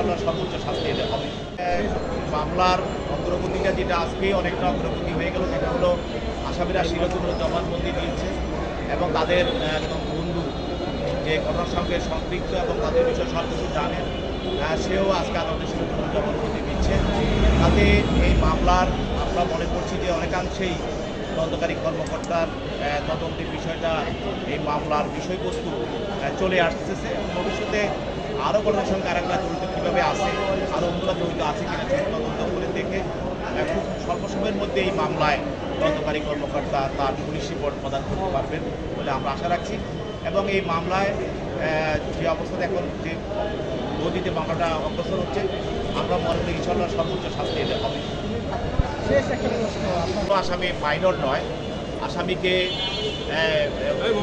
ইনশাআল্লাহ সর্বোচ্চ শাস্তি এদের হবে। মামলার অগ্রগতিটা যেটা আজকেই অনেকটা অগ্রগতি হয়ে গেল, সেটা হলো আসামিরা শিরোজুমের জবানবন্দি দিয়েছে এবং তাদের বন্ধু যে ঘটনার সঙ্গে সম্পৃক্ত এবং তাদের বিষয়ে সর্বস্ব জানেন, সেও আজকে আদালতে শিরোজুমের জবানবন্দি দিচ্ছে। তাতে এই মামলার আমরা মনে করছি যে অনেকাংশেই তদন্তকারী কর্মকর্তার তদন্তের বিষয়টা এই মামলার বিষয়বস্তু চলে আসতেছে। ভবিষ্যতে আরও ঘটনার সঙ্গে আরেকটা জড়িত কীভাবে আছে, আরও অন্যরা জড়িত আছে কিনা সেই তদন্ত করে দেখে খুব স্বল্প সময়ের মধ্যে এই মামলায় তদন্তকারী কর্মকর্তা তার পুলিশ রিপোর্ট প্রদান করতে পারবেন বলে আমরা আশা রাখছি। এবং এই মামলায় যে অবস্থাতে এখন যে গতিতে মামলাটা অগ্রসর হচ্ছে, আমরা মনে করি ইনশাআল্লাহ সর্বোচ্চ শাস্তি এদের হবে। শেষ একটা প্রশ্ন, আসামি মাইনর নয়, আসামিকে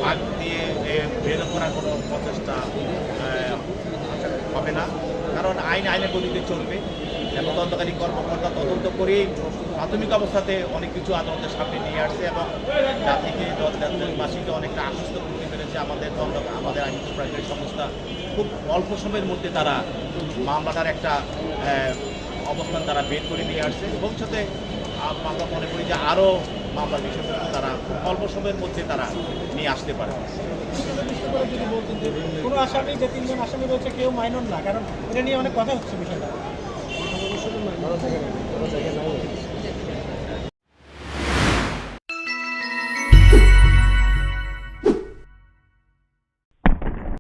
ভাগ দিয়ে বের করার কোনো প্রচেষ্টা হবে না, কারণ আইনের গতিতে চলবে এবং তদন্তকারী কর্মকর্তা তদন্ত করেই প্রাথমিক অবস্থাতে অনেক কিছু আদালতের সামনে নিয়ে আসছে এবং জাতিকে দেশবাসীকে অনেকটা আশ্বস্ত করতে পেরেছে। আমাদের আইন প্রশাসনিক সংস্থা খুব অল্প সময়ের মধ্যে তারা মামলাটার একটা অবস্থান তারা বের করে নিয়ে আসছে। ভবিষ্যতে আমরা মনে করি যে আরও মামলার বিষয়বস্তু তারা অল্প সময়ের মধ্যে তারা নিয়ে আসতে পারে। কোনো আসামি, যে তিনজন আসামি রয়েছে, কেউ মাইনর না, কারণ এটা নিয়ে অনেক কথা হচ্ছে বিষয়টা।